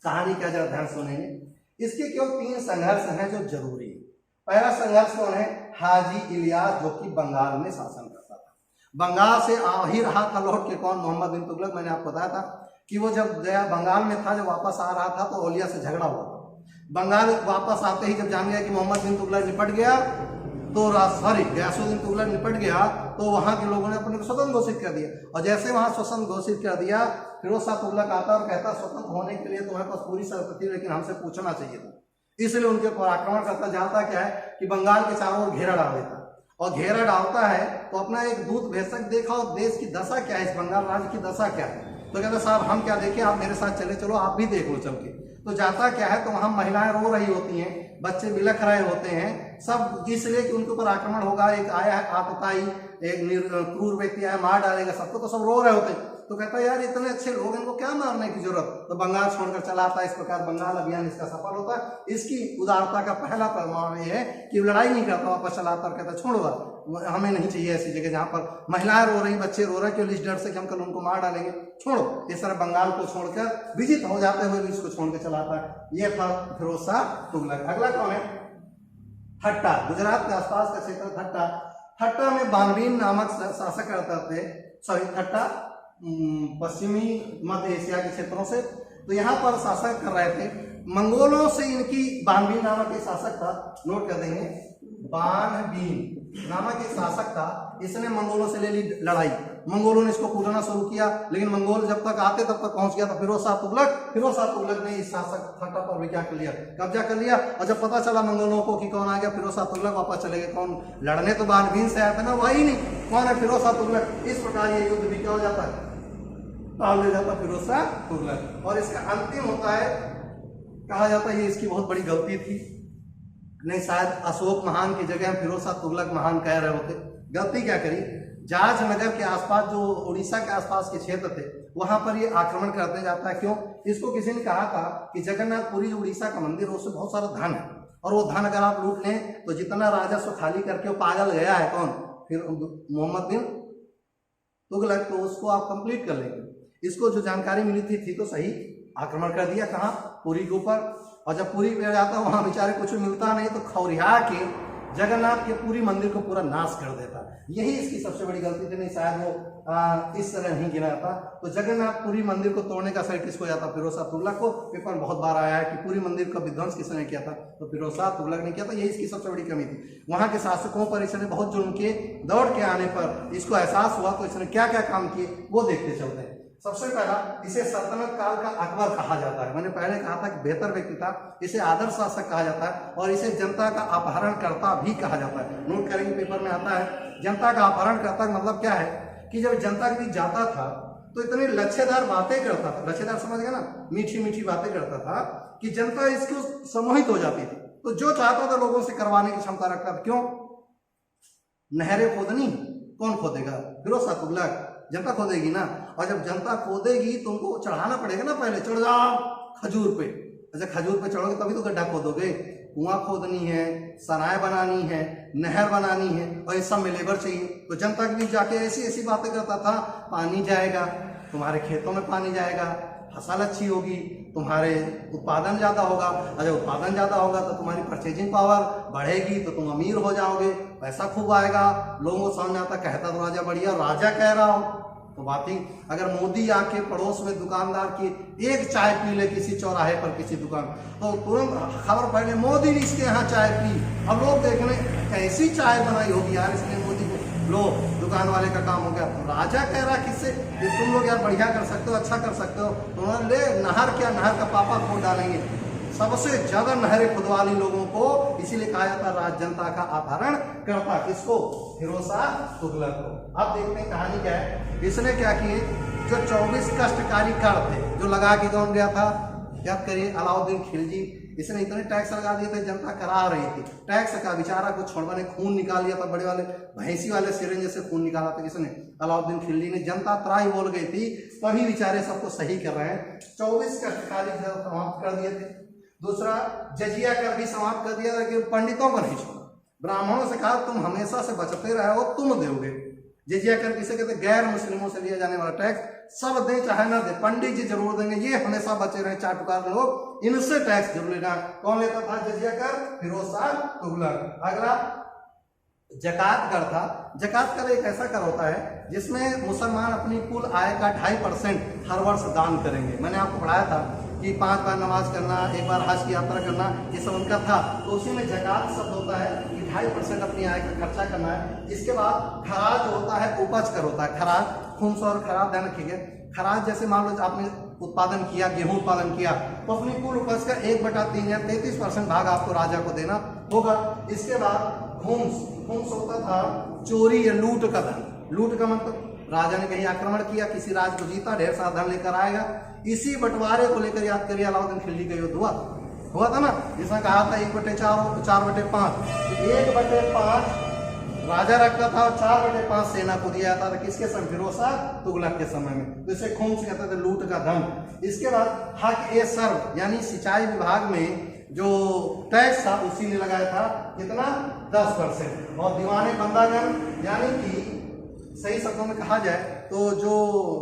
कहानी का जरा ध्यान सुनेंगे। इसके केवल 3 संघर्ष हैं जो जरूरी है। पहला संघर्ष कौन है? हाजी इलियास, जो कि बंगाल में शासन करता था। बंगाल से आ ही रहा था लौट के कौन? मोहम्मद बिन तुगलक। मैंने आपको बताया था कि वो जब गया बंगाल में था, जब वापस आ रहा था तो औलिया से झगड़ा हुआ था। बंगाल वापस आते ही जब जान गया कि मोहम्मद बिन तुगलक निपट गया, तो गयासुद्दीन तुगलक निपट गया, तो वहां के लोगों ने अपने को स्वतंत्र घोषित कर दिया। और जैसे वहां स्वतंत्र घोषित कर दिया, फिरोज शाह तुगलक आता और कहता स्वतंत्र होने के लिए तुम्हारे पास पूरी शर्त थी, लेकिन हमसे पूछना चाहिए था। इसलिए उनके ऊपर आक्रमण करता। जानता क्या है कि बंगाल के चारों ओर घेरा डाल देता, और घेरा डालता है तो अपना एक दूत भेजक देखा और देश की दशा क्या है, इस बंगाल राज्य की दशा क्या है। तो कहता साहब हम क्या देखें, आप मेरे साथ चले चलो, आप भी देख लो चल के। तो जाता क्या है, तो वहां महिलाएं रो रही होती हैं, बच्चे बिलख रहे होते हैं, सब इसलिए कि उनके ऊपर आक्रमण होगा। एक आया है आतताई, एक क्रूर व्यक्ति आया, मार डालेगा सबको, तो सब रो रहे होते हैं। तो कहता है यार इतने अच्छे लोग, इनको क्या मारने की जरूरत। तो बंगाल छोड़कर चला आता है। इस प्रकार बंगाल अभियान इसका सफल होता है। इसकी उदारता का पहला प्रमाण ये है कि लड़ाई नहीं करता, वापस चला आता और कहता छोड़ो, हमें नहीं चाहिए ऐसी जगह जहां पर महिलाएं रो रही, बच्चे रो रहे, क्यों इस डर से कि हम कल उनको मार डालेंगे, छोड़ो। इस तरह बंगाल को छोड़कर विजित हो जाते हुए भी इसको छोड़कर चलाता है। ये था फिरोज शाह तुगलक। अगला कौन है? ठट्टा। गुजरात के आसपास का क्षेत्र ठट्टा। ठट्टा में बानवीन नामक शासक करते थे। ठट्टा पश्चिमी मध्य एशिया के क्षेत्रों से, तो यहाँ पर शासक कर रहे थे। मंगोलों से इनकी बानवीन नामक एक शासक था, नोट कर देंगे, बानवीन नामक एक शासक था। इसने मंगोलों से ले ली लड़ाई। मंगोलों ने इसको कूटना शुरू किया, लेकिन मंगोल जब तक आते तब तक पहुंच गया था फिरोज शाह तुगलक ने इस शासक ठट्टा पर भी क्या कर लिया, कब्जा कर लिया। और जब पता चला मंगोलों को कि कौन आ गया, फिरोज शाह तुगलक, वापस चले गए। कौन लड़ने? तो बानवीन से आया था ना, वही नहीं, कौन है? फिरोज शाह तुगलक। इस प्रकार ये युद्ध भी क्या हो जाता है, टाल ले जाता फिरोज शाह तुगलक। और इसका अंतिम होता है, कहा जाता है ये इसकी बहुत बड़ी गलती थी, नहीं शायद अशोक महान की जगह फिरोज शाह तुगलक महान कह रहे होते। गलती क्या करी, जाज नगर के आसपास, जो उड़ीसा के आसपास के क्षेत्र थे, वहां पर ये आक्रमण करते जाता है। क्यों? इसको किसी ने कहा था कि जगन्नाथपुरी जो उड़ीसा का मंदिर है, उससे बहुत सारा धन है, और वो धन अगर आप लूट लें तो जितना राजस्व खाली करके वो पागल गया है कौन? फिर मोहम्मद बिन तुगलक, तो उसको आप कंप्लीट कर लेंगे। इसको जो जानकारी मिली थी तो सही, आक्रमण कर दिया। कहाँ? पुरी के ऊपर। और जब पुरी पे जाता वहां बेचारे कुछ मिलता नहीं, तो खौरिया के जगन्नाथ के पूरी मंदिर को पूरा नाश कर देता। यही इसकी सबसे बड़ी गलती थी, नहीं शायद वो इस तरह नहीं गिना था। तो जगन्नाथ पूरी मंदिर को तोड़ने का श्रेय किसको जाता? फिरोज शाह तुगलक को। पेपर में बहुत बार आया है कि पूरी मंदिर का विध्वंस किसने किया था, तो फिरोज शाह तुगलक ने किया था। यही इसकी सबसे बड़ी कमी थी। वहां के शासकों पर इसने बहुत जुल्म किए। दौड़ के आने पर इसको एहसास हुआ, तो इसने क्या क्या काम किए वो देखते चलते हैं। सबसे पहला, इसे सल्तनत काल का अकबर कहा जाता है। मैंने पहले कहा था कि बेहतर व्यक्ति था। इसे आदर्श शासक कहा जाता है, और इसे जनता का अपहरणकर्ता भी कहा जाता है। नोट करेंगे, पेपर में आता है जनता का अपहरणकर्ता का मतलब क्या है, कि जब जनता के बीच जाता था तो इतनी लच्छेदार बातें करता था। लच्छेदार समझ गए ना, मीठी मीठी बातें करता था कि जनता इसको सम्मोहित हो जाती थी। तो जो चाहता था लोगों से करवाने की क्षमता रखता था। क्यों? नहरें खोदनी कौन खोदेगा? फिरोज शाह तुगलक। जनता खोदेगी ना, और जब जनता खोदेगी तो उनको चढ़ाना पड़ेगा ना, पहले चढ़ जाओ खजूर पे। अच्छा, खजूर पे चढ़ोगे तभी तो गड्ढा खोदोगे। कुआं खोदनी है, सराय बनानी है, नहर बनानी है, और इस सब में लेबर चाहिए। तो जनता के बीच जाके ऐसी ऐसी बातें करता था, पानी जाएगा, तुम्हारे खेतों में पानी जाएगा, फसल अच्छी होगी, तुम्हारे उत्पादन ज़्यादा होगा, अगर उत्पादन ज़्यादा होगा तो तुम्हारी परचेजिंग पावर बढ़ेगी, तो तुम अमीर हो जाओगे, पैसा खूब आएगा। लोगों को समझ में आता, कहता तो राजा बढ़िया, राजा कह रहा हो तो बात ही। अगर मोदी आके पड़ोस में दुकानदार की एक चाय पी ले किसी चौराहे पर किसी दुकान, तो तुरंत खबर फैले मोदी ने इसके यहाँ चाय पी। अब लोग देखने कैसी चाय बनाई होगी यार इसने मोदी को, लो दुकान वाले का काम हो गया। तो राजा कह रहा किससे कि तुम लोग यार बढ़िया कर सकते हो, अच्छा कर सकते हो, तो ले नहर क्या, नहर का पापा खोद डालेंगे। सबसे ज्यादा नहरें खुदवाली लोगों को, इसीलिए कहा जाता राज जनता का अपहरण करता। किसको? फिरोज शाह तुगलक को। अब देखते हैं कहानी क्या है। इसने क्या किए, जो 24 कष्टकारी कर थे, जो लगा के कौन गया था, याद करिए, अलाउद्दीन खिलजी। इसने इतने टैक्स लगा दिए थे, जनता करा रही थी टैक्स का, बेचारा को छोड़वा ने खून निकाल लिया था, बड़े वाले भैंसी वाले सिरिंज से खून निकाला था किसने, अलाउद्दीन खिलजी ने। जनता त्राही बोल गई थी, तभी बेचारे सबको सही कर रहे हैं। 24 कष्टकारी समाप्त कर दिए थे। दूसरा, जजिया कर भी समाप्त कर दिया था कि पंडितों को नहीं छोड़ा। ब्राह्मणों से कहा तुम हमेशा से बचते रहे हो, तुम दोगे। जजिया कर किसे कहते, गैर मुस्लिमों से लिया जाने वाला टैक्स, सब दे चाहे ना दे, पंडित जी जरूर देंगे, ये हमेशा बचे रहे चाटुकार लोग, इनसे टैक्स जरूर लेना। कौन लेता था जजिया कर? फिरोज शाह तुगलक। अगला जकात कर था। जकात कर एक ऐसा कर होता है जिसमें मुसलमान अपनी कुल आय का 2.5% हर वर्ष दान करेंगे। मैंने आपको पढ़ाया था कि 5 बार नमाज करना, 1 बार हज की यात्रा करना, ये सब उनका था। तो उसी में जकात शब्द होता है कि 2.5% अपनी आय का खर्चा करना है। इसके बाद खराज होता है, उपज कर होता है। खराज, खुम्स और खराज ध्यान रखिएगा। खराज जैसे मान लो आपने उत्पादन किया, गेहूं उत्पादन किया, तो अपनी कुल उपज का 1/3 या 33% भाग आपको राजा को देना होगा। इसके बाद खुम्स होता था चोरी या लूट का धन। लूट का मतलब राजा ने कहीं आक्रमण किया, किसी राज को जीता, ढेर सारा धन लेकर आएगा। इसी बंटवारे को लेकर याद करिए अलाउद्दीन खिलजी का युद्ध हुआ था ना, जिसमें कहा था 1/4 4/5। 1/5 राजा रखता था और 4/5 सेना को दिया जाता था। किसके समय? फिरोज शाह तुगलक के समय में। तो इसे खुम्स कहते थे, लूट का धन। इसके बाद हक ए सर्व, यानी सिंचाई विभाग में जो टैक्स था उसी ने लगाया था, कितना? 10%। और दीवाने बंदागन, यानी कि सही शब्दों में कहा जाए तो जो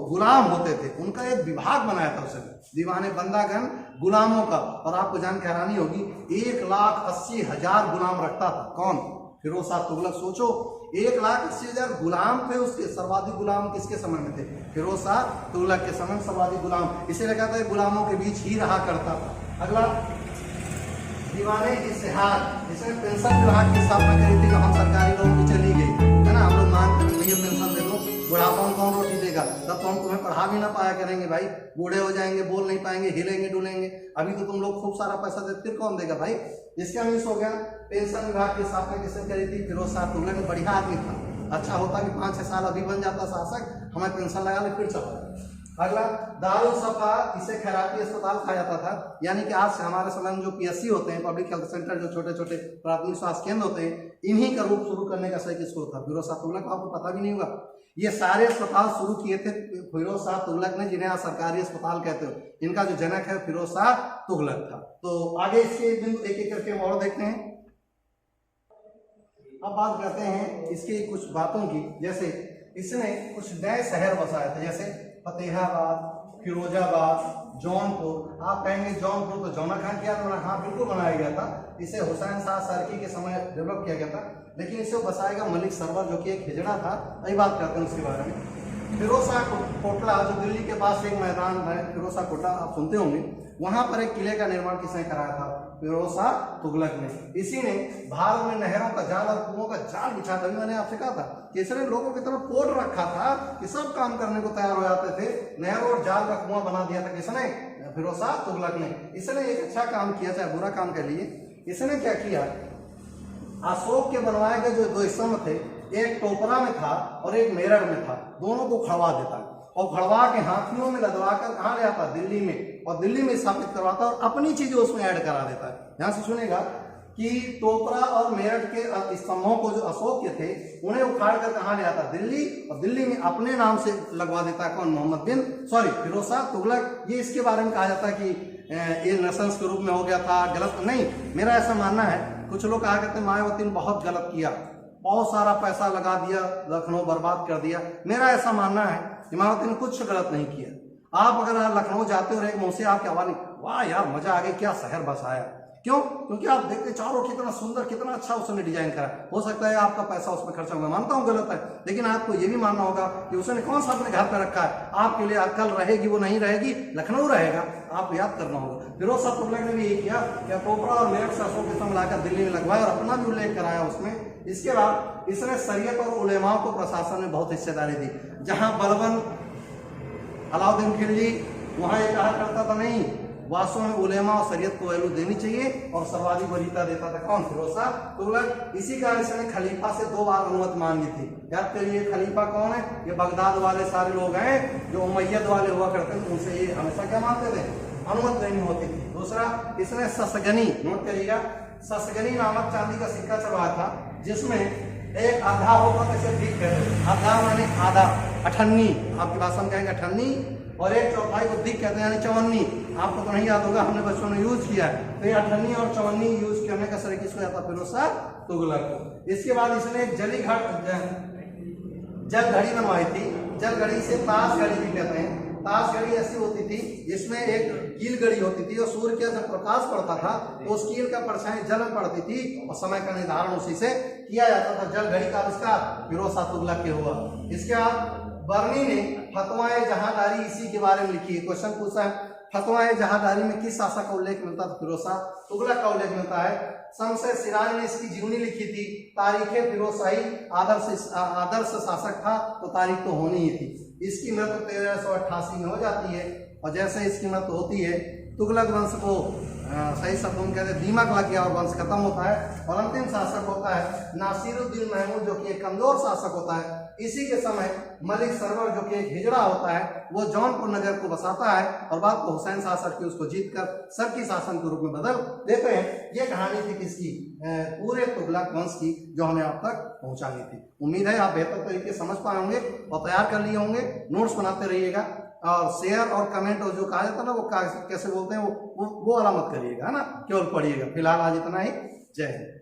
गुलाम होते थे उनका एक विभाग बनाया था उसने, दीवाने बंदागन, गुलामों का। और आपको जान के हैरानी होगी, 1,80,000 गुलाम रखता था। कौन? फिरोज शाह तुगलक। सोचो, 1,80,000 गुलाम थे उसके। सर्वाधिक गुलाम किसके समय में थे? फिरोज शाह तुगलक के समय में सर्वाधिक गुलाम। इसीलिए कहता है गुलामों के बीच ही रहा करता था। अगला, दीवाने इस्तेहार, जिसमें पेंशन विभाग की स्थापना करी थी। हम सरकारी लोगों की चली गई है ना, हम लोग मांग करते भैया पेंशन दे दो, बुढ़ापा में कौन रोटी देगा, तब तो हम तुम्हें पढ़ा भी ना पाया करेंगे भाई, बूढ़े हो जाएंगे, बोल नहीं पाएंगे, हिलेंगे डुलेंगे, अभी तो तुम लोग खूब सारा पैसा देते, फिर कौन देगा भाई। इसका मिस हो गया। पेंशन विभाग की स्थापना किसने करी थी? फिरोज शाह तुगलक ने। बढ़िया आदमी था, अच्छा होता कि 5-6 साल अभी बन जाता शासक, हमें पेंशन लगा ले, फिर चला। अगला, दारुल सफा, इसे खैराती अस्पताल कहा जाता था। यानी कि आज से हमारे समय में जो PSC होते हैं, पब्लिक हेल्थ सेंटर, जो छोटे छोटे प्राथमिक स्वास्थ्य केंद्र होते हैं, इन्हीं का रूप शुरू करने का सही किसको था? फिरोज शाह तुगलक। आपको पता भी नहीं होगा, ये सारे अस्पताल शुरू किए थे फिरोज शाह तुगलक ने, जिन्हें आज सरकारी अस्पताल कहते हो। इनका जो जनक है फिरोज शाह तुगलक था। तो आगे इसके बिंदु एक एक करके और देखते हैं। अब बात करते हैं इसकी कुछ बातों की। जैसे इसने कुछ नए शहर बसाए थे, जैसे फतेहाबाद, फिरोजाबाद, जौनपुर। आप कहेंगे जौनपुर तो जौना खान किया था? हाँ, बिल्कुल बनाया गया था। इसे हुसैन शाह सरकी के समय डेवलप किया गया था, लेकिन इसे बसाएगा मलिक सरवर, जो कि एक हिजड़ा था। वही बात करते हैं उसके बारे में। फिरोज शाह कोटला, जो दिल्ली के पास एक मैदान है, फिरोज शाह कोटला, आप सुनते होंगे, वहां पर एक किले का निर्माण किसने कराया था? फिरोज शाह तुगलक ने। इसी ने भारत में नहरों का जाल और कुओं का जाल बिछा था। मैंने आपसे कहा था कि इसने लोगों की तरफ पोट रखा था कि सब काम करने को तैयार हो जाते थे। नहर और जाल का कुआं बना दिया था किसने? फिरोज शाह तुगलक ने। इसने एक अच्छा काम किया, चाहे बुरा काम कह लीजिए। इसने क्या किया, अशोक के बनवाए गए जो 2 स्तंभ थे, एक टोपरा में था और एक मेरठ में था, दोनों को खड़वा देता और खड़वा के हाथियों में लदवा कर कहाँ ले आता? दिल्ली में, और दिल्ली में स्थापित करवाता और अपनी चीजें उसमें ऐड करा देता है। ध्यान से सुनेगा कि टोपरा और मेरठ के स्तंभों को जो अशोक के थे, उन्हें उखाड़ कर कहाँ ले आता? दिल्ली, और दिल्ली में अपने नाम से लगवा देता है। कौन? फिरोज शाह तुगलक। ये इसके बारे में कहा जाता है कि ये नसंस के रूप में हो गया था, गलत नहीं। मेरा ऐसा मानना है, कुछ लोग कहा करते हैं मायावती ने बहुत गलत किया, बहुत सारा पैसा लगा दिया, लखनऊ बर्बाद कर दिया। मेरा ऐसा मानना है मायावती ने कुछ गलत नहीं किया। आप अगर लखनऊ जाते हो और एक मुंह से आपकी आवाज, वाह यार मजा आ गई, क्या शहर बसाया। क्यों? क्योंकि आप देखते चारों कितना सुंदर, कितना अच्छा उसने डिजाइन करा। हो सकता है आपका पैसा उसमें खर्चा होगा, मानता हूँ गलत है, लेकिन आपको ये भी मानना होगा कि उसने कौन सा अपने घर पर रखा है। आपके लिए कल रहेगी, वो नहीं रहेगी, लखनऊ रहेगा, आपको याद करना होगा। फिरोज शाह तुगलक ने भी यही किया, टोपरा और मेरठ से अशोक स्तंभ लाकर दिल्ली में लगवाया और अपना भी उल्लेख कराया उसमें। इसके बाद इसने शरीयत और उलेमाओं को प्रशासन में बहुत हिस्सेदारी दी। जहां बलबन अलाउद्दीन खिलजी, वहां ये कहा करता था नहीं वास्तव में उलेमा और शरीयत को वैल्यू देनी चाहिए और सर्वाधिक वरीयता देता था कौन? फिरोज शाह तुगलक। इसी कारण इसने खलीफा से 2 बार अनुमति मांगी थी। याद करिए खलीफा कौन है? ये बगदाद वाले सारे लोग हैं जो उमैयद वाले हुआ करते थे, उनसे ये हमेशा क्या मानते थे? अनुमति लेनी होती थी। दूसरा, इसने ससगनी, नोट करिएगा, ससगनी नामक चांदी का सिक्का चढ़वाया था जिसमें एक आधा होगा, कैसे ठीक कहते हैं, आधा माने आधा, अठन्नी, आपकी भाषा में कहेंगे अठन्नी, और 1/4 को दिख कहते हैं यानी चवन्नी। आपको तो नहीं याद होगा, हमने बच्चों ने यूज किया है। तो ये अठन्नी और चवन्नी यूज करने का श्रेय किसको जाता? फिरोज शाह तुगलक को। इसके बाद इसने एक जल घड़ी बनवाई थी। जल घड़ी से ताश घड़ी भी कहते हैं। ताश घड़ी ऐसी होती थी जिसमें एक कील घड़ी होती थी और सूर्य का जब प्रकाश पड़ता था तो उस कील का परछाई जल में पड़ती थी और समय का निर्धारण उसी से किया जाता था। जल घड़ी का आविष्कार फिरोज शाह तुगलक के हुआ। इसके बाद बर्नी ने फतवाए जहांदारी इसी के बारे में लिखी है। क्वेश्चन पूछा है फतवाए जहांदारी में किस शासक का उल्लेख मिलता था? फिरोज शाह तुगलक का उल्लेख मिलता है। शमशेर सिराज ने इसकी जीवनी लिखी थी। तारीखे फिरोजशाही आदर्श शासक था तो तारीख तो होनी ही थी। इसकी मृत्यु 1388 में हो जाती है और जैसे इसकी मृत्यु होती है तुगलक वंश को सही शब्दों में कहते हैं दीमक लग गया और वंश खत्म होता है और अंतिम शासक होता है नासिरुद्दीन महमूद जो कि एक कमजोर शासक होता है। इसी के समय मलिक सरवर जो कि एक हिजड़ा होता है वो जौनपुर नगर को बसाता है और बाद को हुसैन शाह सर की उसको जीतकर सर की शासन के रूप में बदल देते हैं। ये कहानी थी किसकी? पूरे तुगलक वंश की जो हमें आप तक पहुंचानी थी। उम्मीद है आप बेहतर तरीके से समझ पाए होंगे और तैयार कर लिए होंगे। नोट्स बनाते रहिएगा और शेयर और कमेंट और जो कहा जाता है ना वो कैसे बोलते हैं वो वाला मत करिएगा, है ना, केवल पढ़िएगा। फिलहाल आज इतना ही। जय हिंद।